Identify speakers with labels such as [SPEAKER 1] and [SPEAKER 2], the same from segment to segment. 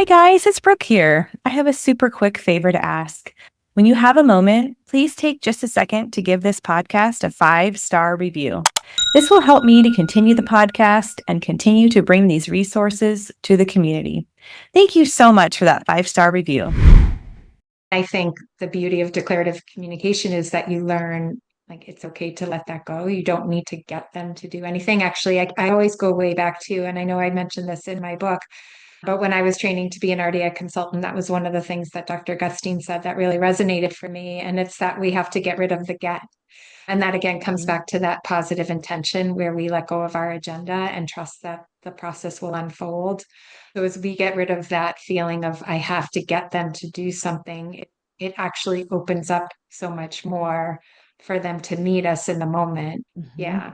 [SPEAKER 1] Hi guys, it's Brooke here. I have a super quick favor to ask. When you have a moment, please take just a second to give this podcast a 5-star review. This will help me to continue the podcast and continue to bring these resources to the community. Thank you so much for that 5-star review.
[SPEAKER 2] I think the beauty of declarative communication is that you learn like it's okay to let that go. You don't need to get them to do anything. Actually, I always go way back to, and I know I mentioned this in my book, but when I was training to be an RDI consultant, that was one of the things that Dr. Gustine said that really resonated for me. And it's that we have to get rid of the get. And that again comes
[SPEAKER 1] Mhm.
[SPEAKER 2] back to that positive intention where we let go of our agenda and trust that the process will unfold. So as we get rid of that feeling of I have to get them to do something, it actually opens up so much more for them to meet us in the moment.
[SPEAKER 1] Mhm.
[SPEAKER 2] Yeah.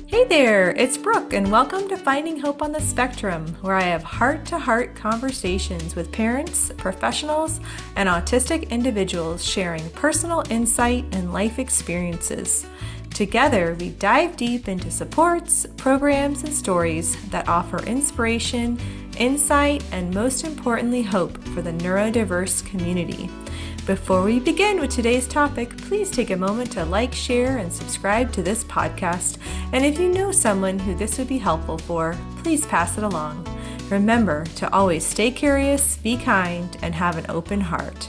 [SPEAKER 3] Hey there, it's Brooke, and welcome to Finding Hope on the Spectrum, where I have heart to heart conversations with parents, professionals, and autistic individuals sharing personal insight and life experiences. Together, we dive deep into supports, programs, and stories that offer inspiration, insight, and most importantly, hope for the neurodiverse community. Before we begin with today's topic, please take a moment to like, share, and subscribe to this podcast. And if you know someone who this would be helpful for, please pass it along. Remember to always stay curious, be kind, and have an open heart.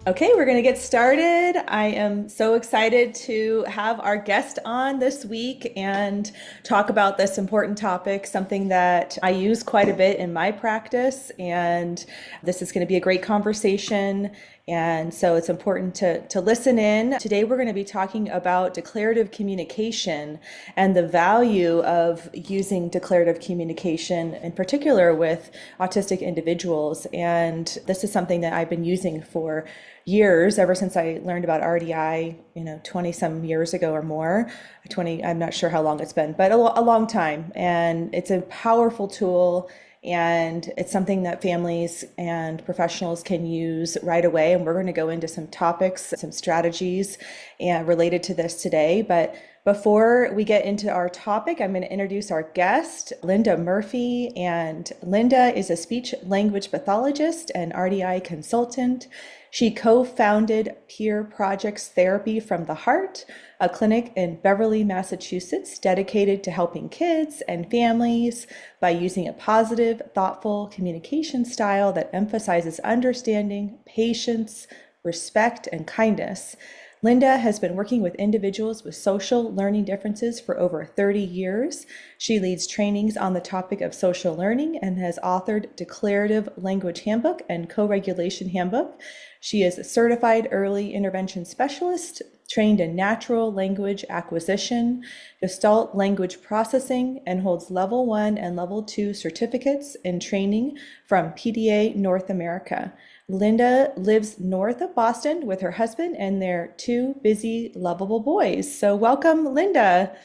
[SPEAKER 3] Okay, we're going to get started. I am so excited to have our guest on this week and talk about this important topic, something that I use quite a bit in my practice. And this is going to be a great conversation. And so it's important to listen in. Today, we're going to be talking about declarative communication and the value of using declarative communication, in particular with autistic individuals. And this is something that I've been using for years, ever since I learned about RDI, 20 some years ago or more. 20, I'm not sure how long it's been, but a long time. And it's a powerful tool. And it's something that families and professionals can use right away. And we're going to go into some topics, some strategies related to this today. But before we get into our topic, I'm going to introduce our guest, Linda Murphy. And Linda is a speech language pathologist and RDI consultant. She co-founded Peer Projects Therapy from the Heart, a clinic in Beverly, Massachusetts, dedicated to helping kids and families by using a positive, thoughtful communication style that emphasizes understanding, patience, respect, and kindness. Linda has been working with individuals with social learning differences for over 30 years. She leads trainings on the topic of social learning and has authored Declarative Language Handbook and Co-Regulation Handbook. She is a certified early intervention specialist, trained in natural language acquisition, Gestalt language processing, and holds Level 1 and Level 2 certificates in training from PDA North America. Linda lives north of Boston with her husband and their two busy, lovable boys. So welcome, Linda.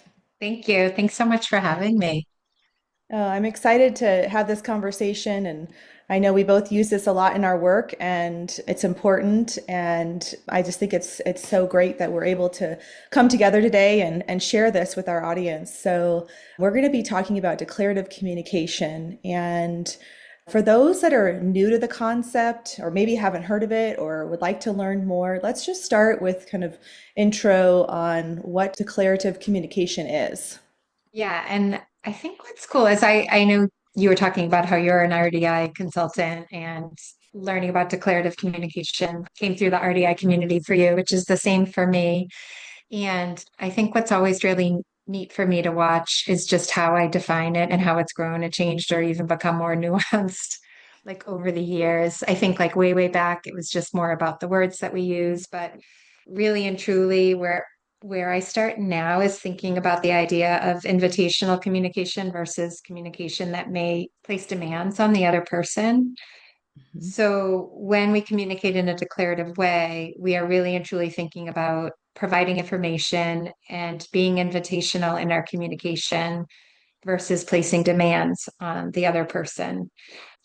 [SPEAKER 2] Thank you. Thanks so much for having me.
[SPEAKER 3] I'm excited to have this conversation, and I know we both use this a lot in our work, and it's important. And I just think it's so great that we're able to come together today and share this with our audience. So we're going to be talking about declarative communication. And for those that are new to the concept, or maybe haven't heard of it, or would like to learn more, let's just start with kind of intro on what declarative communication is.
[SPEAKER 2] Yeah, and I think what's cool is I know you were talking about how you're an RDI consultant and learning about declarative communication came through the RDI community for you, which is the same for me. And I think what's always really neat for me to watch is just how I define it and how it's grown and changed or even become more nuanced like over the years. I think like way back it was just more about the words that we use, but really and truly where I start now is thinking about the idea of invitational communication versus communication that may place demands on the other person.
[SPEAKER 1] Mhm.
[SPEAKER 2] So when we communicate in a declarative way, we are really and truly thinking about providing information and being invitational in our communication versus placing demands on the other person.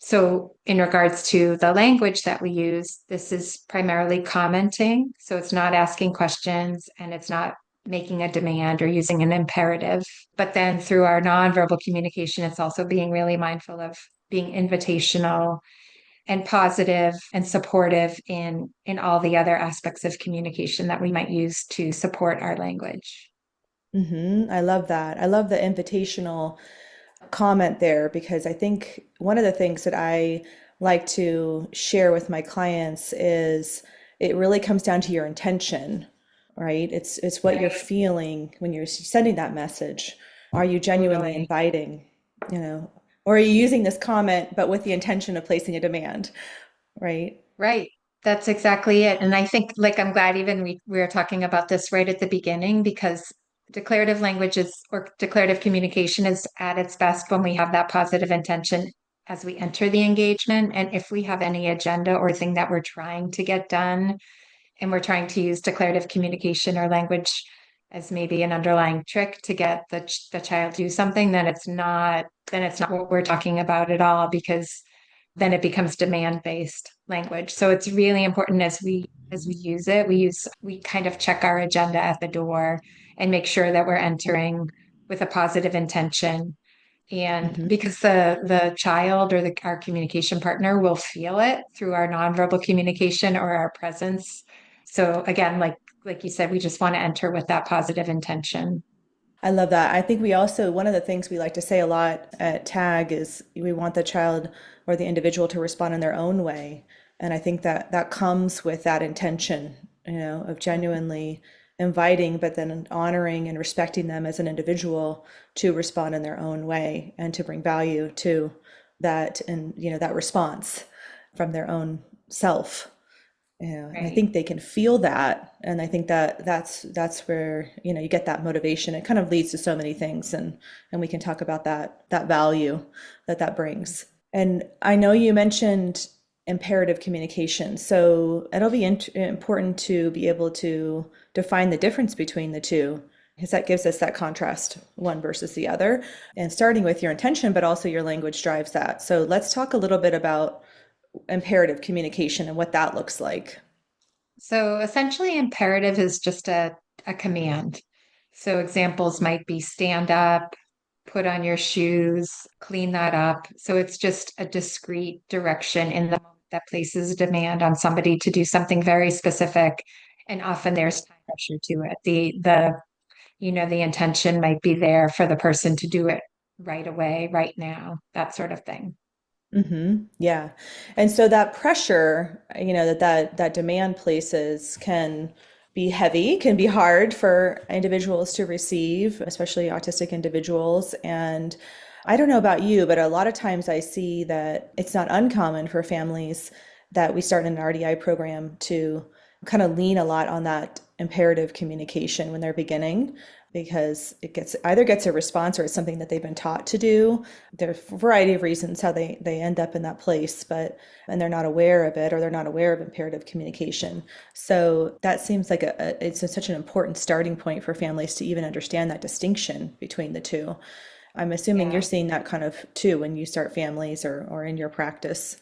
[SPEAKER 2] So, in regards to the language that we use, this is primarily commenting. So, it's not asking questions and it's not making a demand or using an imperative. But then through our nonverbal communication, it's also being really mindful of being invitational and positive and supportive in all the other aspects of communication that we might use to support our language.
[SPEAKER 3] I love that. I love the invitational comment there because I think one of the things that I like to share with my clients is it really comes down to your intention, right? It's what you're
[SPEAKER 2] Right.
[SPEAKER 3] feeling when you're sending that message. Are you genuinely
[SPEAKER 2] Totally.
[SPEAKER 3] inviting, you know, or are you using this comment but with the intention of placing a demand, right?
[SPEAKER 2] Right. That's exactly it. And I think, like, I'm glad even we were talking about this right at the beginning because declarative language is, or declarative communication is at its best when we have that positive intention as we enter the engagement. And if we have any agenda or thing that we're trying to get done, and we're trying to use declarative communication or language as maybe an underlying trick to get the child to do something, then it's not what we're talking about at all, because then it becomes demand based language. So it's really important as we use it, we kind of check our agenda at the door and make sure that we're entering with a positive intention. And
[SPEAKER 3] hmm
[SPEAKER 2] because the child or our communication partner will feel it through our nonverbal communication or our presence. So again, like you said, we just want to enter with that positive intention.
[SPEAKER 3] I love that. I think we also, one of the things we like to say a lot at TAG is we want the child or the individual to respond in their own way. And I think that that comes with that intention, of genuinely inviting, but then honoring and respecting them as an individual to respond in their own way and to bring value to that and, that response from their own self. Yeah, and I
[SPEAKER 2] Right.
[SPEAKER 3] think they can feel that, and I think that that's where you get that motivation. It kind of leads to so many things, and we can talk about that value that brings. And I know you mentioned imperative communication, so it'll be important to be able to define the difference between the two, because that gives us that contrast, one versus the other, and starting with your intention, but also your language drives that. So let's talk a little bit about imperative communication and what that looks like.
[SPEAKER 2] So essentially, imperative is just a command. So examples might be stand up, put on your shoes, clean that up. So it's just a discrete direction in the moment that places a demand on somebody to do something very specific. And often there's time pressure to it. The intention might be there for the person to do it right away, right now, that sort of thing.
[SPEAKER 3] Yeah. And so that pressure, that demand places can be heavy, can be hard for individuals to receive, especially autistic individuals. And I don't know about you, but a lot of times I see that it's not uncommon for families that we start an RDI program to kind of lean a lot on that imperative communication when they're beginning, because it gets a response or it's something that they've been taught to do. There's a variety of reasons how they end up in that place, and they're not aware of it, or they're not aware of imperative communication. So that seems like such an important starting point for families to even understand that distinction between the two. I'm assuming you're
[SPEAKER 2] Yeah.
[SPEAKER 3] seeing that kind of too when you start families or in your practice.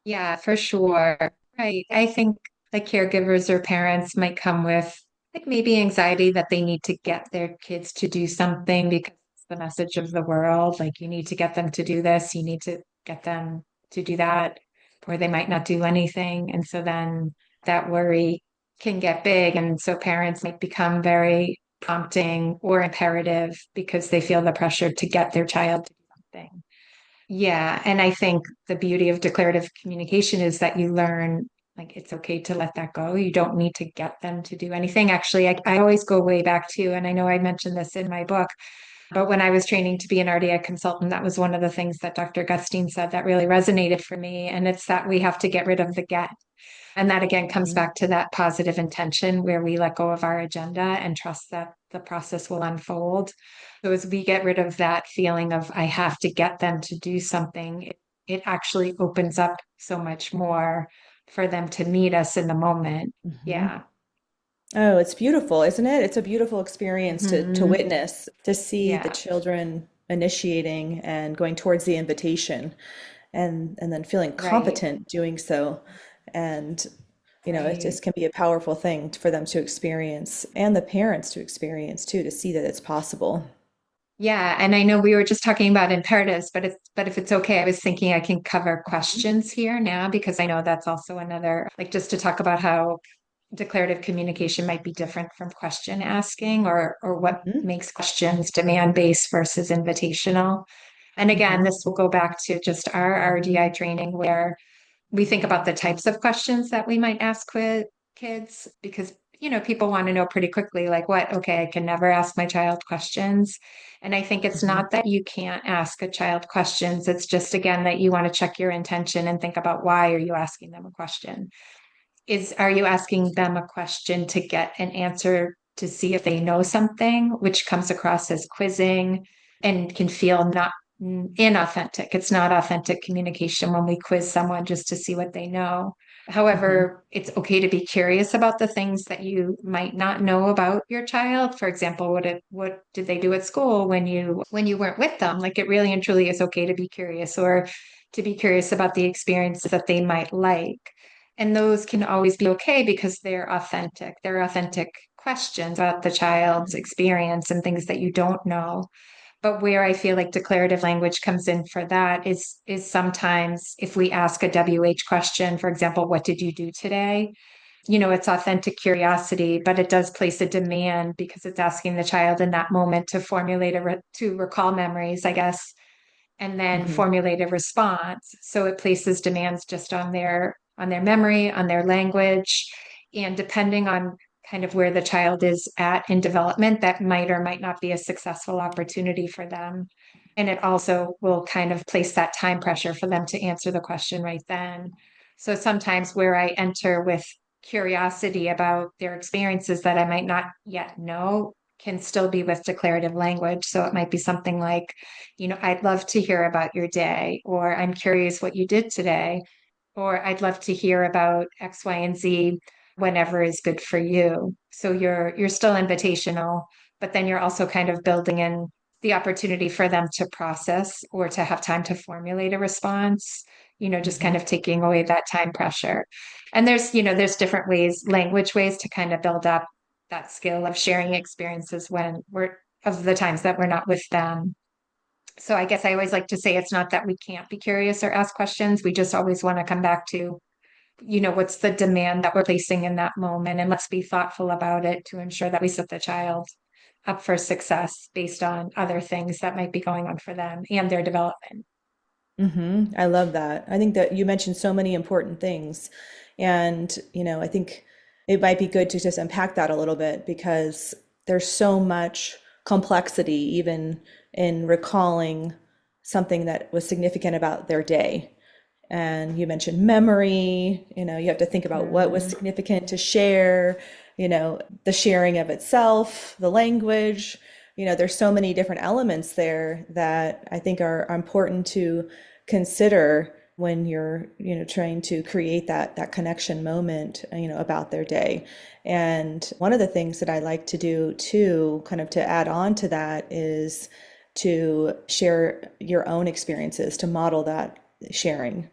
[SPEAKER 2] Yeah, for sure. Right. I think the caregivers or parents might come with like maybe anxiety that they need to get their kids to do something because it's the message of the world. Like you need to get them to do this, you need to get them to do that, or they might not do anything. And so then that worry can get big. And so parents might become very prompting or imperative because they feel the pressure to get their child to do something. Yeah, and I think the beauty of declarative communication is that you learn like it's okay to let that go. You don't need to get them to do anything. Actually, I always go way back to, and I know I mentioned this in my book, but when I was training to be an RDI consultant, that was one of the things that Dr. Gustine said that really resonated for me. And it's that we have to get rid of the get. And that again comes
[SPEAKER 3] Mhm.
[SPEAKER 2] back to that positive intention where we let go of our agenda and trust that the process will unfold. So as we get rid of that feeling of I have to get them to do something, it actually opens up so much more for them to meet us in the moment.
[SPEAKER 3] Mhm.
[SPEAKER 2] Yeah.
[SPEAKER 3] Oh, it's beautiful, isn't it? It's a beautiful experience to
[SPEAKER 2] Hmm.
[SPEAKER 3] witness, to see the
[SPEAKER 2] Yeah.
[SPEAKER 3] children initiating and going towards the invitation and then feeling
[SPEAKER 2] Right.
[SPEAKER 3] competent doing so. And It
[SPEAKER 2] Right.
[SPEAKER 3] just can be a powerful thing for them to experience and the parents to experience too, to see that it's possible.
[SPEAKER 2] Yeah, and I know we were just talking about imperatives, but if it's okay, I was thinking I can cover questions here now because I know that's also another, like just to talk about how declarative communication might be different from question asking or what
[SPEAKER 3] Mhm.
[SPEAKER 2] makes questions demand based versus invitational. And again,
[SPEAKER 3] Mhm.
[SPEAKER 2] this will go back to just our RDI training where we think about the types of questions that we might ask with kids because people want to know pretty quickly like what, okay, I can never ask my child questions. And I think it's
[SPEAKER 3] Mhm.
[SPEAKER 2] not that you can't ask a child questions, it's just again that you want to check your intention and think about why are you asking them a question. Are you asking them a question to get an answer to see if they know something, which comes across as quizzing and can feel not inauthentic. It's not authentic communication when we quiz someone just to see what they know.
[SPEAKER 3] Mhm.
[SPEAKER 2] However, it's okay to be curious about the things that you might not know about your child. For example, what did they do at school when you weren't with them? Like it really and truly is okay to be curious or to be curious about the experiences that they might like. And those can always be okay because they're authentic. They're authentic questions about the child's experience and things that you don't know. But where I feel like declarative language comes in for that is sometimes if we ask a WH question, for example, what did you do today? It's authentic curiosity, but it does place a demand because it's asking the child in that moment to formulate to recall memories, I guess, and then
[SPEAKER 3] Mhm.
[SPEAKER 2] formulate a response. So it places demands just on their memory, on their language, and depending on kind of where the child is at in development, that might or might not be a successful opportunity for them. And it also will kind of place that time pressure for them to answer the question right then. So sometimes where I enter with curiosity about their experiences that I might not yet know can still be with declarative language. So it might be something like, I'd love to hear about your day, or I'm curious what you did today, or I'd love to hear about X, Y, and Z whenever is good for you. So you're still invitational, but then you're also kind of building in the opportunity for them to process or to have time to formulate a response, just kind
[SPEAKER 3] Mhm.
[SPEAKER 2] of taking away that time pressure. And there's different ways, language ways to kind of build up that skill of sharing experiences when we're of the times that we're not with them. So I guess I always like to say it's not that we can't be curious or ask questions. We just always want to come back to, what's the demand that we're placing in that moment? And let's be thoughtful about it to ensure that we set the child up for success based on other things that might be going on for them and their development.
[SPEAKER 3] I love that. I think that you mentioned so many important things. And, I think it might be good to just unpack that a little bit because there's so much complexity even in recalling something that was significant about their day. And you mentioned memory, you have to think about what was
[SPEAKER 2] Mhm.
[SPEAKER 3] significant to share, the sharing of itself, the language. There's so many different elements there that I think are important to consider when you're, trying to create that connection moment, about their day. And one of the things that I like to do too, kind of to add on to that, is to share your own experiences, to model that sharing,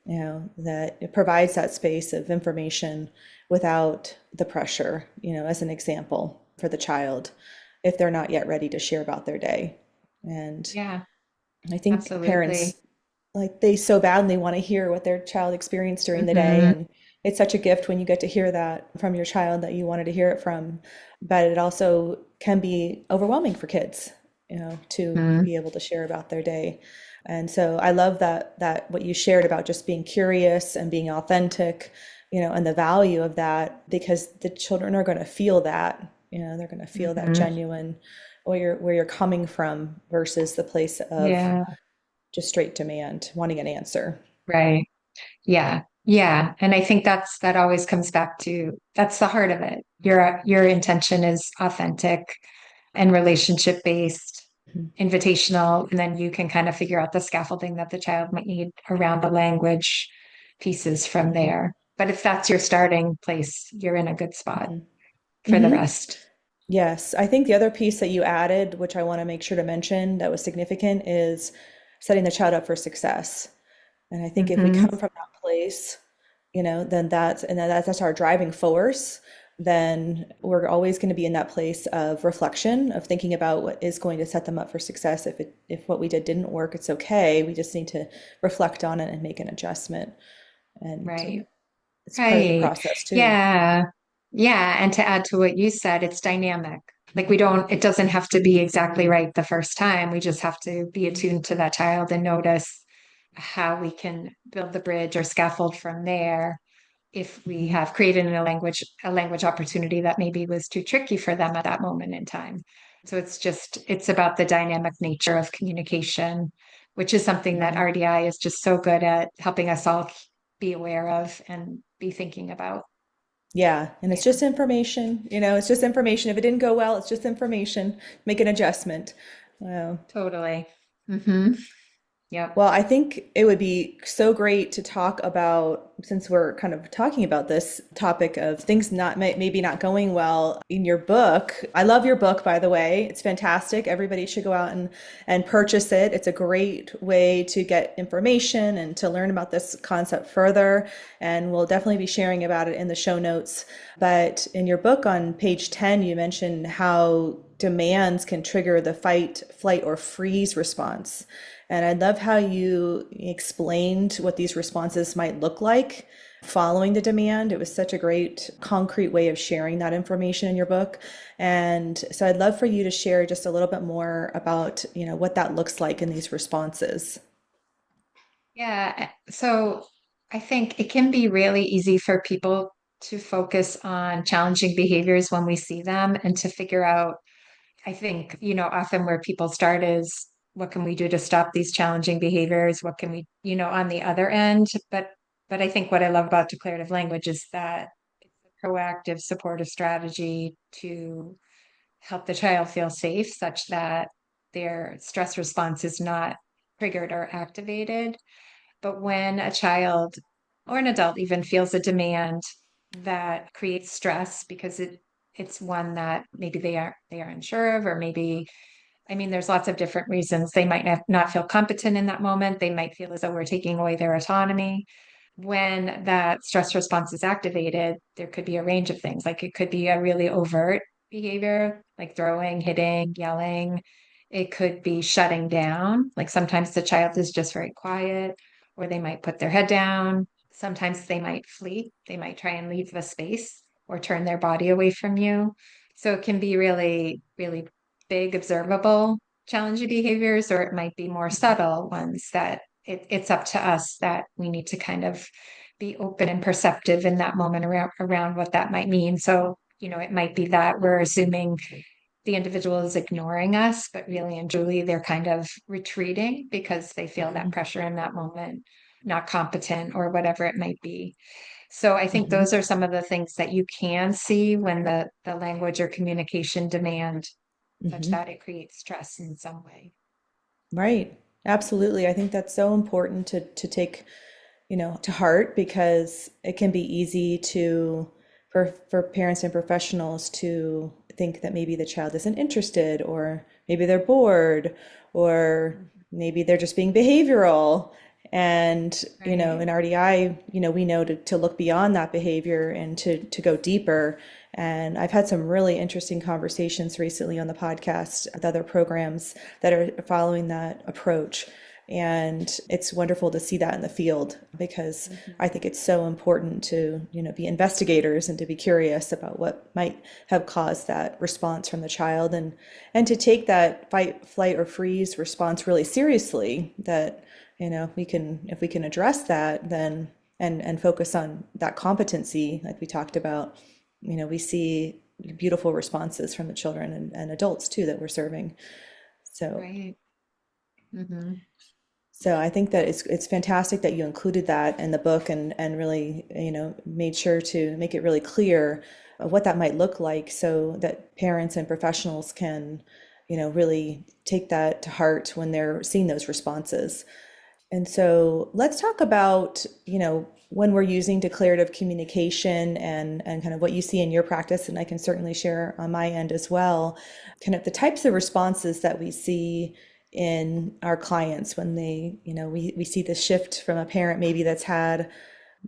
[SPEAKER 3] that it provides that space of information without the pressure, as an example for the child if they're not yet ready to share about their day. And
[SPEAKER 2] Yeah,
[SPEAKER 3] I think
[SPEAKER 2] absolutely.
[SPEAKER 3] parents, like, they so badly want to hear what their child experienced during the day.
[SPEAKER 2] Hmm.
[SPEAKER 3] And it's such a gift when you get to hear that from your child that you wanted to hear it from. But it also can be overwhelming for kids, to be able to share about their day. And so I love that what you shared about just being curious and being authentic, and the value of that, because the children are going to feel that, they're going to feel that
[SPEAKER 2] Hmm.
[SPEAKER 3] genuine where you're coming from versus the place of
[SPEAKER 2] Yeah,
[SPEAKER 3] just straight demand, wanting an answer.
[SPEAKER 2] right. Yeah. Yeah. And I think that always comes back to that's the heart of it. Your intention is authentic and relationship based,
[SPEAKER 3] Mhm.
[SPEAKER 2] invitational, and then you can kind of figure out the scaffolding that the child might need around the language pieces from
[SPEAKER 3] Mhm.
[SPEAKER 2] there. But if that's your starting place, you're in a good spot
[SPEAKER 3] Mhm.
[SPEAKER 2] for the
[SPEAKER 3] Mhm.
[SPEAKER 2] rest.
[SPEAKER 3] Yes, I think the other piece that you added, which I want to make sure to mention that was significant, is setting the child up for success. And I think if we
[SPEAKER 2] Hmm.
[SPEAKER 3] come from that place, then that's our driving force. Then we're always going to be in that place of reflection, of thinking about what is going to set them up for success. If what we didn't work, it's okay. We just need to reflect on it and make an adjustment. And
[SPEAKER 2] Right.
[SPEAKER 3] it's part of the
[SPEAKER 2] Right.
[SPEAKER 3] process too.
[SPEAKER 2] Yeah. Yeah. And to add to what you said, it's dynamic. Like it doesn't have to be exactly right the first time. We just have to be attuned to that child and notice how we can build the bridge or scaffold from there if we have created a language opportunity that maybe was too tricky for them at that moment in time. So it's about the dynamic nature of communication, which is something that
[SPEAKER 3] Mhm.
[SPEAKER 2] RDI is just so good at helping us all be aware of and be thinking about.
[SPEAKER 3] Yeah, and it's
[SPEAKER 2] Yeah,
[SPEAKER 3] just information. It's just information. If it didn't go well, it's just information. Make an adjustment. Wow.
[SPEAKER 2] totally. Mm-hmm. Yep.
[SPEAKER 3] Well, I think it would be so great to talk about, since we're kind of talking about this topic of things maybe not going well in your book. I love your book, by the way. It's fantastic. Everybody should go out and purchase it. It's a great way to get information and to learn about this concept further. And we'll definitely be sharing about it in the show notes. But in your book on page 10, you mentioned how demands can trigger the fight, flight, or freeze response. And I love how you explained what these responses might look like following the demand. It was such a great concrete way of sharing that information in your book. And so I'd love for you to share just a little bit more about, what that looks like in these responses.
[SPEAKER 2] Yeah. So I think it can be really easy for people to focus on challenging behaviors when we see them and to figure out, I think, often where people start is what can we do to stop these challenging behaviors? What can we, on the other end? But I think what I love about declarative language is that it's a proactive, supportive strategy to help the child feel safe such that their stress response is not triggered or activated. But when a child or an adult even feels a demand that creates stress because it's one that maybe they are unsure of, or maybe, I mean, there's lots of different reasons. They might not feel competent in that moment. They might feel as though we're taking away their autonomy. When that stress response is activated, there could be a range of things. Like it could be a really overt behavior, like throwing, hitting, yelling. It could be shutting down. Like sometimes the child is just very quiet, or they might put their head down. Sometimes they might flee. They might try and leave the space or turn their body away from you. So it can be really, really big, observable, challenging behaviors, or it might be more subtle ones that it's up to us that we need to kind of be open and perceptive in that moment around what that might mean. So, it might be that we're assuming the individual is ignoring us, but really and truly they're kind of retreating because they feel that
[SPEAKER 3] Mhm.
[SPEAKER 2] pressure in that moment, not competent or whatever it might be. So I think
[SPEAKER 3] Mhm.
[SPEAKER 2] those are some of the things that you can see when the language or communication demand such
[SPEAKER 3] Mhm.
[SPEAKER 2] that it creates stress in some way.
[SPEAKER 3] Right. Absolutely. I think that's so important to take, to heart, because it can be easy for parents and professionals to think that maybe the child isn't interested, or maybe they're bored, or maybe they're just being behavioral. And, in
[SPEAKER 2] Right.
[SPEAKER 3] RDI, we know to look beyond that behavior and to go deeper. And I've had some really interesting conversations recently on the podcast with other programs that are following that approach. And it's wonderful to see that in the field, because I
[SPEAKER 2] Mhm.
[SPEAKER 3] think it's so important to, be investigators and to be curious about what might have caused that response from the child, and to take that fight, flight, or freeze response really seriously. That, if we can address that, then and focus on that competency, like we talked about, we see beautiful responses from the children and adults too that we're serving. So
[SPEAKER 2] Right. Hmm.
[SPEAKER 3] So I think that it's fantastic that you included that in the book, and really, made sure to make it really clear what that might look like, so that parents and professionals can, really take that to heart when they're seeing those responses. And so let's talk about, when we're using declarative communication, and kind of what you see in your practice, and I can certainly share on my end as well, kind of the types of responses that we see in our clients when they, we see the shift from a parent maybe that's had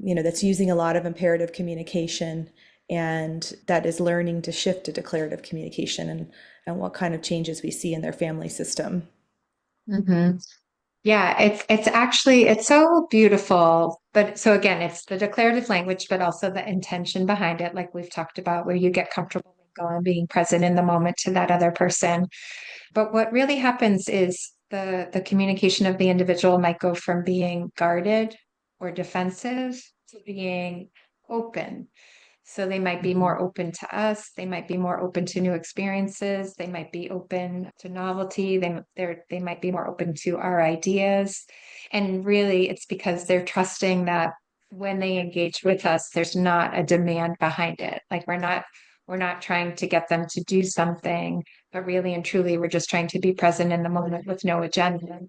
[SPEAKER 3] that's using a lot of imperative communication and that is learning to shift to declarative communication, and what kind of changes we see in their family system.
[SPEAKER 2] Hmm. Yeah, it's actually it's so beautiful. But so again, it's the declarative language, but also the intention behind it, like we've talked about, where you get comfortable going, being present in the moment to that other person. But what really happens is the communication of the individual might go from being guarded or defensive to being open. So they might be
[SPEAKER 3] Mhm.
[SPEAKER 2] more open to us. They might be more open to new experiences. They might be open to novelty. They might be more open to our ideas. And really, it's because they're trusting that when they engage with us, there's not a demand behind it. Like we're not trying to get them to do something, but really and truly, we're just trying to be present in the moment with no agenda.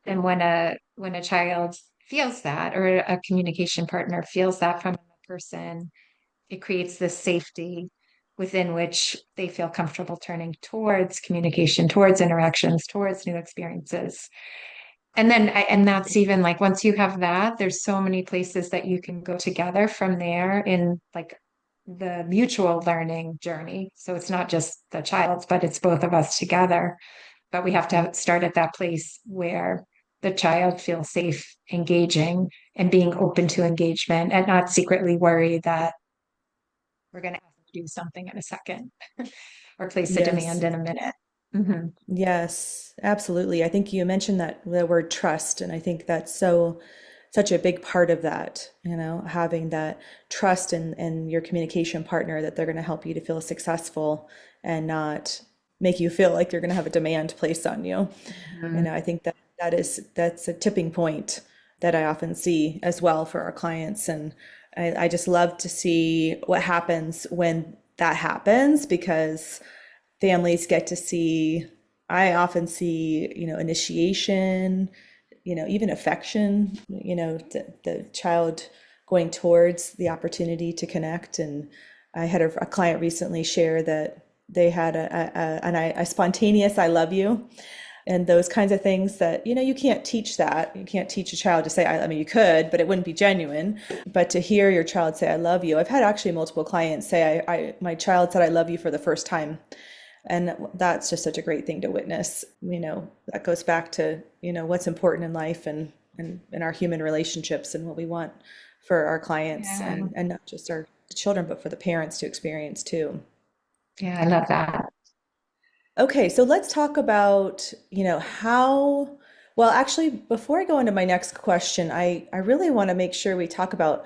[SPEAKER 2] And when a child feels that, or a communication partner feels that from a person, it creates this safety within which they feel comfortable turning towards communication, towards interactions, towards new experiences. And that's even like once you have that, there's so many places that you can go together from there in like the mutual learning journey. So it's not just the child, but it's both of us together. But we have to start at that place where the child feels safe engaging and being open to engagement and not secretly worry that we're going to have to do something in a second or place a demand
[SPEAKER 3] Yes.
[SPEAKER 2] in a minute. Hmm.
[SPEAKER 3] Yes, absolutely. I think you mentioned that the word trust, and I think that's such a big part of that, having that trust in your communication partner that they're going to help you to feel successful and not make you feel like you're going to have a demand placed on you.
[SPEAKER 2] Hmm.
[SPEAKER 3] I think that's a tipping point that I often see as well for our clients. And I just love to see what happens when that happens, because families get to see, I often see, initiation, even affection, the child going towards the opportunity to connect. And I had a client recently share that they had a spontaneous "I love you," and those kinds of things that, you can't teach that. You can't teach a child to say, I mean, you could, but it wouldn't be genuine. But to hear your child say, "I love you," I've had actually multiple clients say, my child said, "I love you" for the first time. And that's just such a great thing to witness. That goes back to, what's important in life, and in our human relationships, and what we want for our clients,
[SPEAKER 2] Yeah.
[SPEAKER 3] and not just our children, but for the parents to experience too.
[SPEAKER 2] Yeah, I love that.
[SPEAKER 3] Okay, so let's talk about, well, actually, before I go into my next question, I really want to make sure we talk about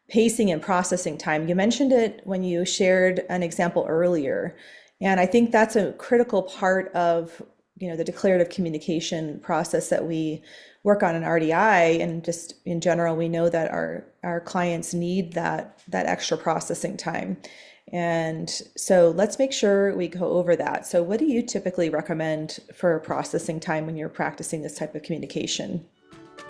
[SPEAKER 3] pacing and processing time. You mentioned it when you shared an example earlier, and I think that's a critical part of, the declarative communication process that we work on in RDI, and just in general, we know that our clients need that extra processing time. And so let's make sure we go over that. So what do you typically recommend for processing time when you're practicing this type of communication?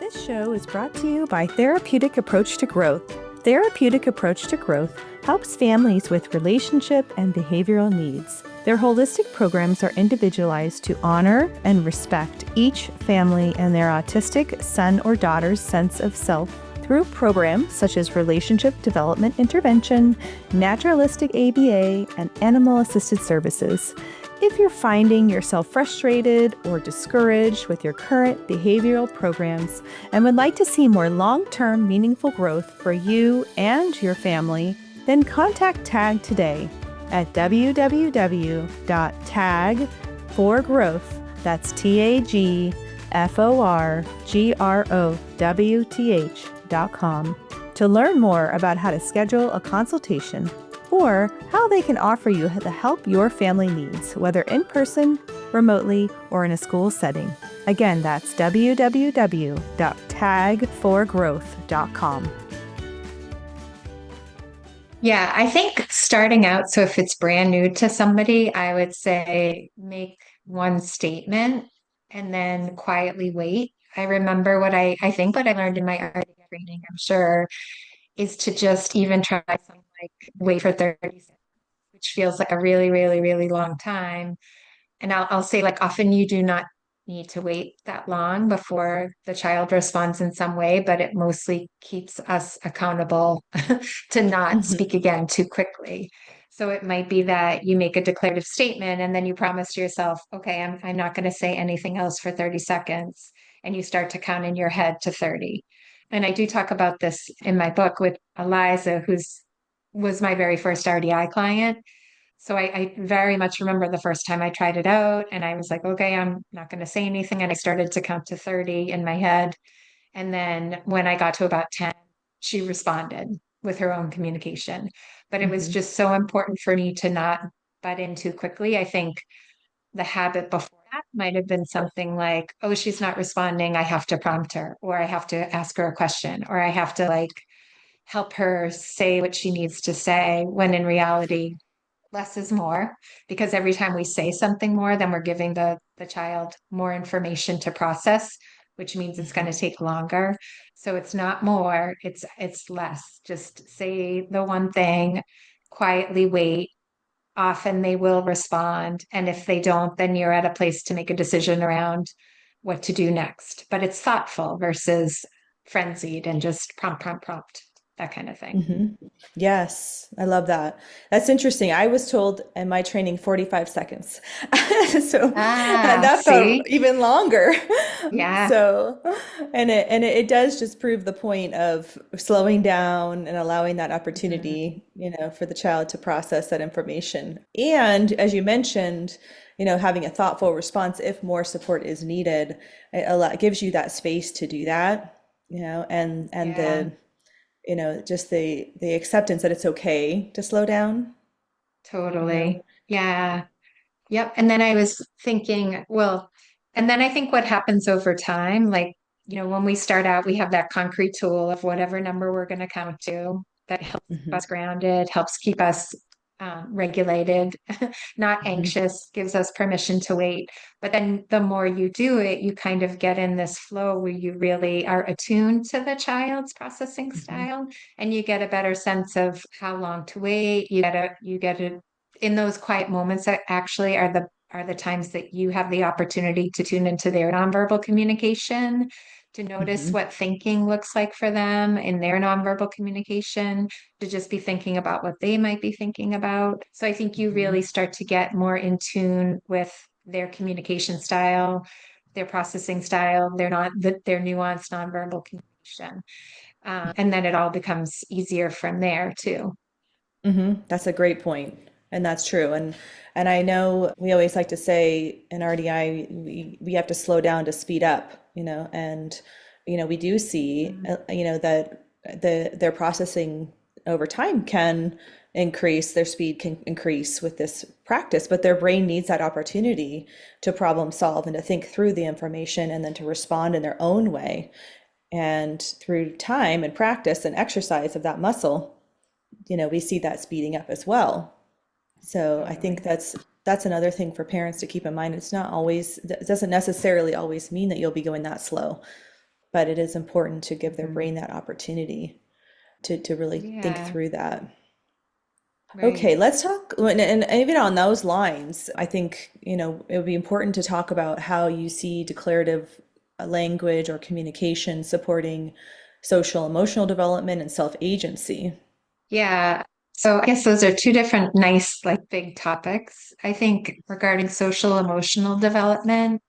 [SPEAKER 1] This show is brought to you by Therapeutic Approach to Growth. Therapeutic Approach to Growth helps families with relationship and behavioral needs. Their holistic programs are individualized to honor and respect each family and their autistic son or daughter's sense of self through programs such as relationship development intervention, naturalistic ABA, and animal-assisted services. If you're finding yourself frustrated or discouraged with your current behavioral programs and would like to see more long-term meaningful growth for you and your family, then contact TAG today at www.tagforgrowth, that's TAGFORGROWTH.com, to learn more about how to schedule a consultation or how they can offer you the help your family needs, whether in person, remotely, or in a school setting. Again, that's www.tagforgrowth.com.
[SPEAKER 2] Yeah, I think starting out, so if it's brand new to somebody, I would say make one statement and then quietly wait. I remember I think what I learned in my art training, I'm sure, is to just even try something like wait for 30 seconds, which feels like a really, really, really long time. And I'll say like often you do not need to wait that long before the child responds in some way, but it mostly keeps us accountable to not
[SPEAKER 3] Mhm.
[SPEAKER 2] speak again too quickly. So it might be that you make a declarative statement and then you promise to yourself, okay, I'm not going to say anything else for 30 seconds. And you start to count in your head to 30. And I do talk about this in my book with Eliza, who's was my very first RDI client. So I very much remember the first time I tried it out and I was like, okay, I'm not going to say anything. And I started to count to 30 in my head. And then when I got to about 10, she responded with her own communication. But it was
[SPEAKER 3] Mhm.
[SPEAKER 2] just so important for me to not butt in too quickly. I think the habit before that might have been something like, oh, she's not responding. I have to prompt her, or I have to ask her a question, or I have to like help her say what she needs to say, when in reality, less is more, because every time we say something more, then we're giving the child more information to process, which means it's going
[SPEAKER 3] Mhm.
[SPEAKER 2] to take longer. So it's not more, it's less. Just say the one thing, quietly wait. Often they will respond, and if they don't, then you're at a place to make a decision around what to do next. But it's thoughtful versus frenzied and just prompt, prompt, prompt, that kind of thing.
[SPEAKER 3] Mhm. Yes, I love that. That's interesting. I was told in my training 45 seconds. So, and
[SPEAKER 2] Ah,
[SPEAKER 3] that felt
[SPEAKER 2] see?
[SPEAKER 3] even longer.
[SPEAKER 2] Yeah.
[SPEAKER 3] So, and it does just prove the point of slowing down and allowing that
[SPEAKER 2] Mhm.
[SPEAKER 3] opportunity, for the child to process that information. And as you mentioned, having a thoughtful response if more support is needed, it gives you that space to do that, and
[SPEAKER 2] Yeah,
[SPEAKER 3] just the acceptance that it's okay to slow down, you know.
[SPEAKER 2] totally. Yeah. Yep. And then I was thinking, well, and then I think what happens over time, like, when we start out, we have that concrete tool of whatever number we're going to count to that helps keep
[SPEAKER 3] Hmm.
[SPEAKER 2] us grounded, helps keep us regulated, not
[SPEAKER 3] Hmm.
[SPEAKER 2] anxious, gives us permission to wait. But then the more you do it, you kind of get in this flow where you really are attuned to the child's processing
[SPEAKER 3] Hmm.
[SPEAKER 2] style and you get a better sense of how long to wait. You get a in those quiet moments that actually are the times that you have the opportunity to tune into their nonverbal communication, to notice
[SPEAKER 3] Hmm.
[SPEAKER 2] what thinking looks like for them in their nonverbal communication, to just be thinking about what they might be thinking about. So I think you
[SPEAKER 3] Hmm.
[SPEAKER 2] really start to get more in tune with their communication style, their processing style, their nuanced nonverbal communication. And then it all becomes easier from there too.
[SPEAKER 3] Hmm. That's a great point, and that's true. And I know we always like to say in RDI we have to slow down to speed up, and we do see
[SPEAKER 2] Mhm.
[SPEAKER 3] that their processing over time can increase, their speed can increase with this practice, but their brain needs that opportunity to problem solve and to think through the information and then to respond in their own way. And through time and practice and exercise of that muscle, we see that speeding up as well. So I think
[SPEAKER 2] Totally.
[SPEAKER 3] that's another thing for parents to keep in mind. It doesn't necessarily always mean that you'll be going that slow, but it is important to give their
[SPEAKER 2] Mhm.
[SPEAKER 3] brain that opportunity to really think
[SPEAKER 2] Yeah,
[SPEAKER 3] through that. Okay,
[SPEAKER 2] right.
[SPEAKER 3] let's talk, and even on those lines, I think, it would be important to talk about how you see declarative language or communication supporting social emotional development and self-agency.
[SPEAKER 2] Yeah. So I guess those are two different nice, like big topics. I think regarding social emotional development,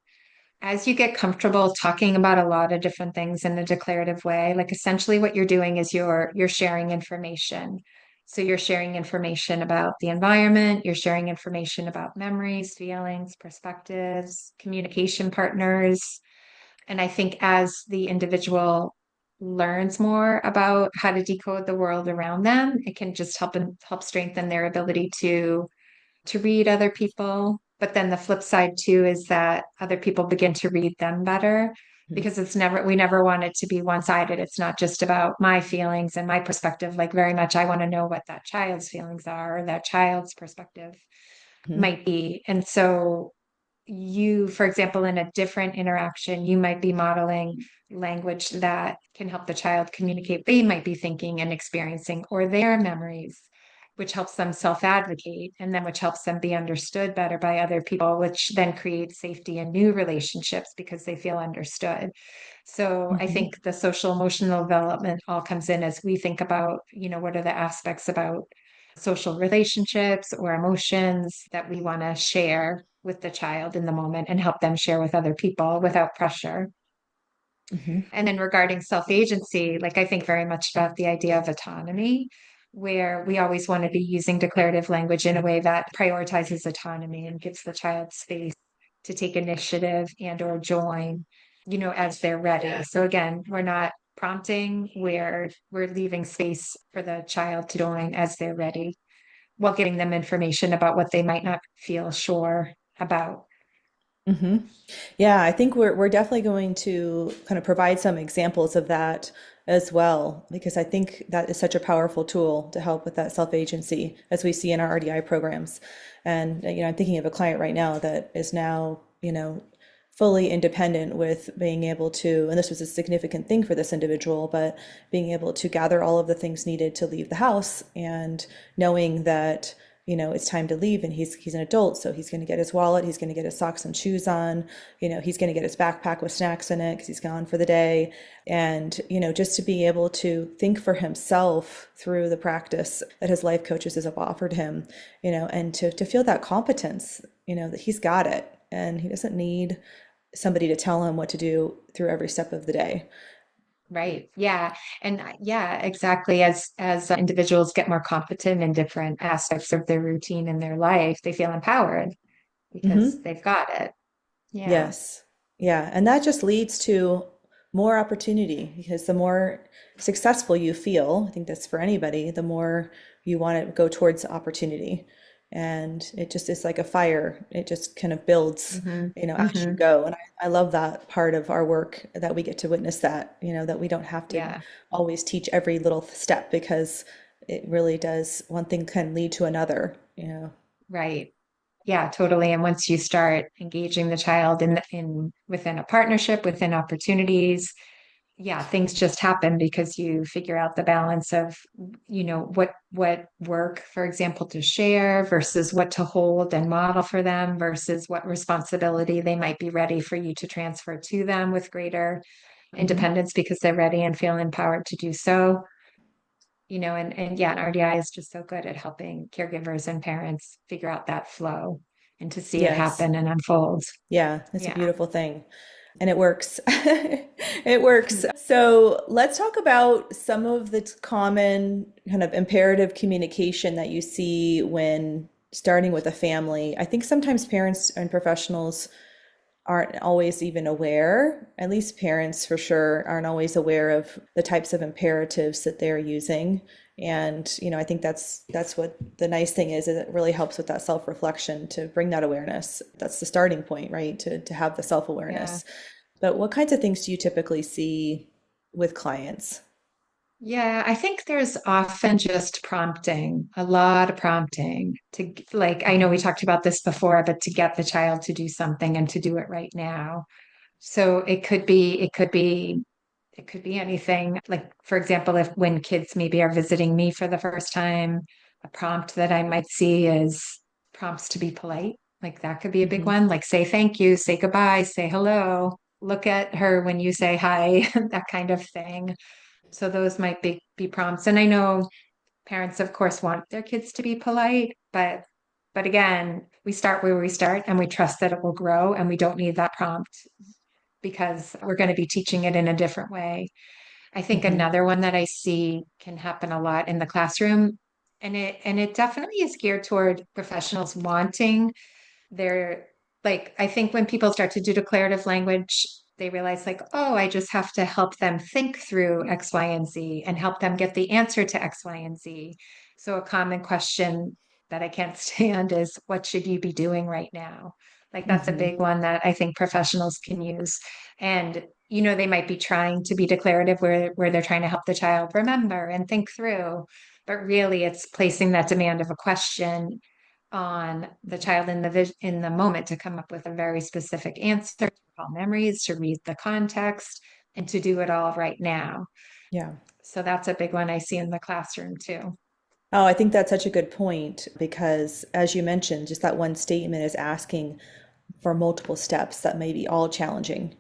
[SPEAKER 2] as you get comfortable talking about a lot of different things in a declarative way, like essentially what you're doing is you're sharing information. So you're sharing information about the environment, you're sharing information about memories, feelings, perspectives, communication partners. And I think as the individual learns more about how to decode the world around them, it can just help strengthen their ability to read other people. But then the flip side too is that other people begin to read them better because we never want it to be one-sided. It's not just about my feelings and my perspective. Like very much, I want to know what that child's feelings are or that child's perspective
[SPEAKER 3] Mhm.
[SPEAKER 2] might be. And so for example, in a different interaction, you might be modeling language that can help the child communicate. They might be thinking and experiencing or their memories, which helps them self-advocate, and then which helps them be understood better by other people, which then creates safety in new relationships because they feel understood. So I
[SPEAKER 3] Mhm.
[SPEAKER 2] think the social emotional development all comes in as we think about, what are the aspects about social relationships or emotions that we want to share with the child in the moment and help them share with other people without pressure.
[SPEAKER 3] Mhm.
[SPEAKER 2] And then regarding self-agency, like I think very much about the idea of autonomy, where we always want to be using declarative language in a way that prioritizes autonomy and gives the child space to take initiative and or join, as they're ready. So again, we're not prompting, we're leaving space for the child to join as they're ready, while giving them information about what they might not feel sure about.
[SPEAKER 3] Hmm. Yeah, I think we're definitely going to kind of provide some examples of that as well, because I think that is such a powerful tool to help with that self-agency as we see in our RDI programs. And I'm thinking of a client right now that is now, fully independent with being able to, and this was a significant thing for this individual, but being able to gather all of the things needed to leave the house and knowing that it's time to leave and he's an adult, so he's going to get his wallet, he's going to get his socks and shoes on, he's going to get his backpack with snacks in it because he's gone for the day. And just to be able to think for himself through the practice that his life coaches have offered him, and to feel that competence, that he's got it and he doesn't need somebody to tell him what to do through every step of the day.
[SPEAKER 2] Right. Yeah. And yeah, exactly. As individuals get more competent in different aspects of their routine in their life, they feel empowered because
[SPEAKER 3] Hmm.
[SPEAKER 2] they've got it. Yeah.
[SPEAKER 3] Yes. Yeah. And that just leads to more opportunity because the more successful you feel, I think that's for anybody, the more you want to go towards opportunity. And it just is like a fire. It just kind of builds,
[SPEAKER 2] Hmm.
[SPEAKER 3] as you
[SPEAKER 2] Hmm.
[SPEAKER 3] go. And I love that part of our work that we get to witness that, that we don't have to
[SPEAKER 2] Yeah.
[SPEAKER 3] always teach every little step because it really does, one thing can lead to another.
[SPEAKER 2] Right. Yeah, totally. And once you start engaging the child in within a partnership, within opportunities, yeah, things just happen because you figure out the balance of, what work, for example, to share versus what to hold and model for them versus what responsibility they might be ready for you to transfer to them with greater
[SPEAKER 3] Hmm.
[SPEAKER 2] independence because they're ready and feel empowered to do so. And yeah, and RDI is just so good at helping caregivers and parents figure out that flow and to see it
[SPEAKER 3] Yes.
[SPEAKER 2] happen and unfold.
[SPEAKER 3] Yeah, it's a
[SPEAKER 2] Yeah.
[SPEAKER 3] beautiful thing. And it works. It works. So let's talk about some of the common kind of imperative communication that you see when starting with a family. I think sometimes parents and professionals aren't always even aware, at least parents for sure, aren't always aware of the types of imperatives that they're using. And, I think that's what the nice thing is it really helps with that self-reflection to bring that awareness. That's the starting point, right? To have the
[SPEAKER 2] Yeah.
[SPEAKER 3] self-awareness. But what kinds of things do you typically see with clients?
[SPEAKER 2] Yeah, I think there's often just prompting, a lot of prompting to like, I know we talked about this before, but to get the child to do something and to do it right now. So it could be anything. Like, for example, if when kids maybe are visiting me for the first time, a prompt that I might see is prompts to be polite. Like that could be a big
[SPEAKER 3] Hmm.
[SPEAKER 2] one. Like say thank you, say goodbye, say hello, look at her when you say hi, that kind of thing. So those might be prompts. And I know parents, of course, want their kids to be polite, but again, we start where we start and we trust that it will grow and we don't need that prompt because we're going to be teaching it in a different way. I think
[SPEAKER 3] Hmm.
[SPEAKER 2] another one that I see can happen a lot in the classroom, and it definitely is geared toward professionals wanting they're like, I think when people start to do declarative language, they realize, like, oh, I just have to help them think through X, Y, and Z and help them get the answer to X, Y, and Z. So, a common question that I can't stand is, what should you be doing right now? Like, that's a
[SPEAKER 3] Hmm.
[SPEAKER 2] big one that I think professionals can use. And, they might be trying to be declarative where they're trying to help the child remember and think through, but really it's placing that demand of a question on the child in the moment to come up with a very specific answer, to recall memories, to read the context, and to do it all right now.
[SPEAKER 3] Yeah.
[SPEAKER 2] So that's a big one I see in the classroom too.
[SPEAKER 3] Oh, I think that's such a good point because, as you mentioned, just that one statement is asking for multiple steps that may be all challenging.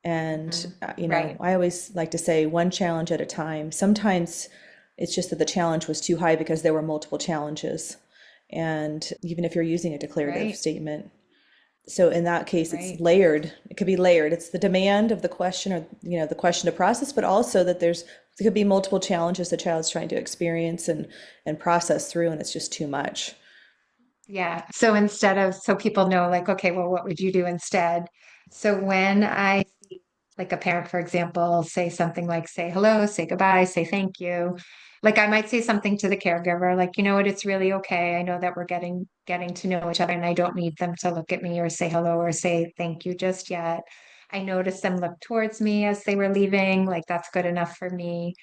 [SPEAKER 3] And,
[SPEAKER 2] Mhm.
[SPEAKER 3] you know,
[SPEAKER 2] Right,
[SPEAKER 3] I always like to say one challenge at a time. Sometimes it's just that the challenge was too high because there were multiple challenges. And even if you're using a declarative
[SPEAKER 2] right,
[SPEAKER 3] statement, so in that case, it's
[SPEAKER 2] right.
[SPEAKER 3] layered. It could be layered. It's the demand of the question or, the question to process, but also that there could be multiple challenges the child's trying to experience and process through, and it's just too much.
[SPEAKER 2] Yeah. So instead of, so people know, like, okay, well, what would you do instead? So when I see, like, a parent, for example, say something like, say hello, say goodbye, say thank you. Like, I might say something to the caregiver, like, you know what, it's really okay. I know that we're getting to know each other, and I don't need them to look at me or say hello or say thank you just yet. I noticed them look towards me as they were leaving. Like, that's good enough for me.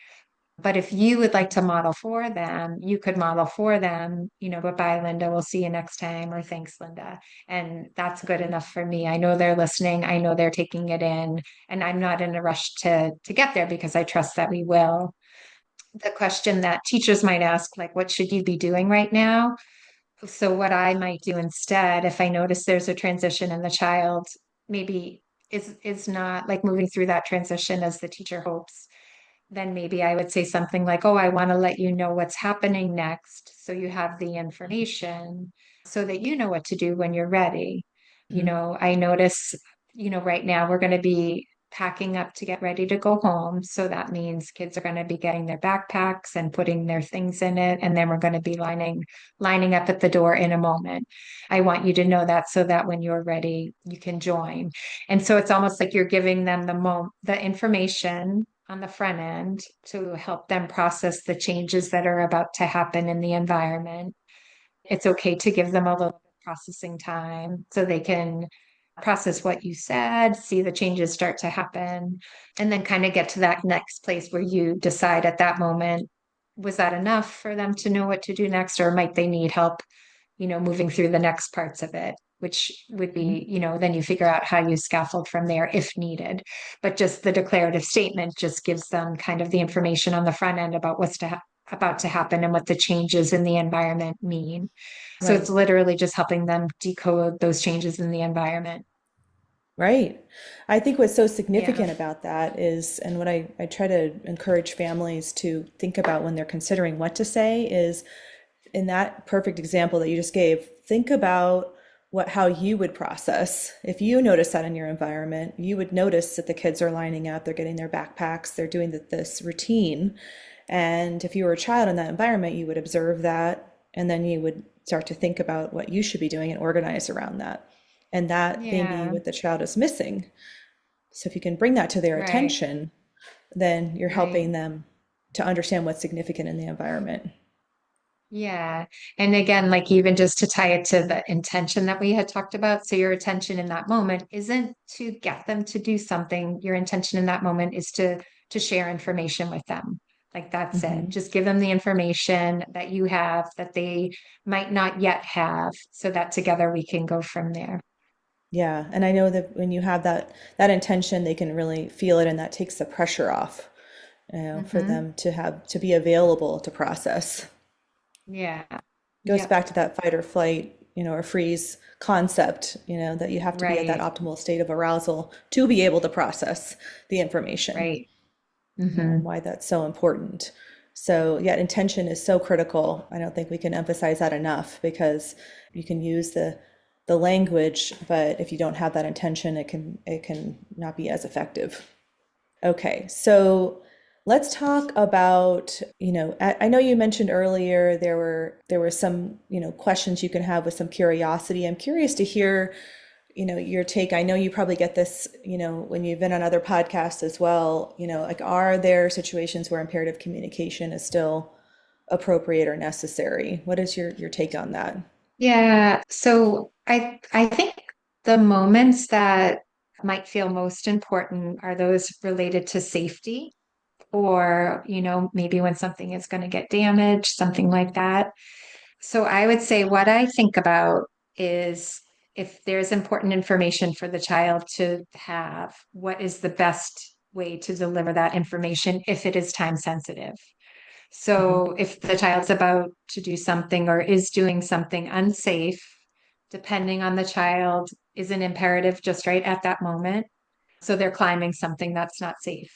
[SPEAKER 2] But if you would like to model for them, you could model for them, you know, goodbye, Linda. We'll see you next time, or thanks, Linda. And that's good enough for me. I know they're listening. I know they're taking it in, and I'm not in a rush to get there because I trust that we will. The question that teachers might ask, like, what should you be doing right now? So what I might do instead, if I notice there's a transition and the child maybe is not like moving through that transition as the teacher hopes, then maybe I would say something like, oh, I want to let you know what's happening next. So you have the information so that you know what to do when you're ready. You
[SPEAKER 3] Mhm.
[SPEAKER 2] know, I notice, you know, right now we're going to be packing up to get ready to go home. So that means kids are going to be getting their backpacks and putting their things in it. And then we're going to be lining up at the door in a moment. I want you to know that so that when you're ready, you can join. And so it's almost like you're giving them the information on the front end to help them process the changes that are about to happen in the environment. It's okay to give them a little bit of processing time so they can process what you said, see the changes start to happen, and then kind of get to that next place where you decide at that moment, was that enough for them to know what to do next, or might they need help, you know, moving through the next parts of it, which would
[SPEAKER 3] Mhm.
[SPEAKER 2] be, you know, then you figure out how you scaffold from there if needed. But just the declarative statement just gives them kind of the information on the front end about about to happen and what the changes in the environment mean. So it's
[SPEAKER 3] Right.
[SPEAKER 2] literally just helping them decode those changes in the environment.
[SPEAKER 3] Right. I think what's so
[SPEAKER 2] Yeah.
[SPEAKER 3] significant about that is, and what I try to encourage families to think about when they're considering what to say is, in that perfect example that you just gave, think about how you would process. If you notice that in your environment, you would notice that the kids are lining up, they're getting their backpacks, they're doing this routine. And if you were a child in that environment, you would observe that, and then you would start to think about what you should be doing and organize around that. And that may be
[SPEAKER 2] Yeah.
[SPEAKER 3] what the child is missing. So if you can bring that to their
[SPEAKER 2] Right.
[SPEAKER 3] attention, then you're helping
[SPEAKER 2] Right.
[SPEAKER 3] them to understand what's significant in the environment.
[SPEAKER 2] Yeah. And again, like even just to tie it to the intention that we had talked about. So your intention in that moment isn't to get them to do something. Your intention in that moment is to share information with them. Like that's it.
[SPEAKER 3] Hmm.
[SPEAKER 2] Just give them the information that you have that they might not yet have so that together we can go from there.
[SPEAKER 3] Yeah, and I know that when you have that intention, they can really feel it, and that takes the pressure off, for
[SPEAKER 2] Hmm.
[SPEAKER 3] them to be available to process.
[SPEAKER 2] Yeah.
[SPEAKER 3] Goes
[SPEAKER 2] Yep.
[SPEAKER 3] back to that fight or flight, or freeze concept, that you have to be at that
[SPEAKER 2] Right.
[SPEAKER 3] optimal state of arousal to be able to process the information,
[SPEAKER 2] Right. Hmm.
[SPEAKER 3] why that's so important. So, yeah, intention is so critical. I don't think we can emphasize that enough because you can use the language, but if you don't have that intention, it can not be as effective. Okay, so let's talk about, I know you mentioned earlier there were some, questions you can have with some curiosity. I'm curious to hear, your take. I know you probably get this, when you've been on other podcasts as well, like, are there situations where imperative communication is still appropriate or necessary? What is your take on that?
[SPEAKER 2] Yeah. So I think the moments that might feel most important are those related to safety or, you know, maybe when something is going to get damaged, something like that. So I would say what I think about is if there's important information for the child to have, what is the best way to deliver that information if it is time sensitive?
[SPEAKER 3] Hmm.
[SPEAKER 2] So if the child's about to do something or is doing something unsafe, depending on the child, is an imperative just right at that moment. So they're climbing something that's not safe.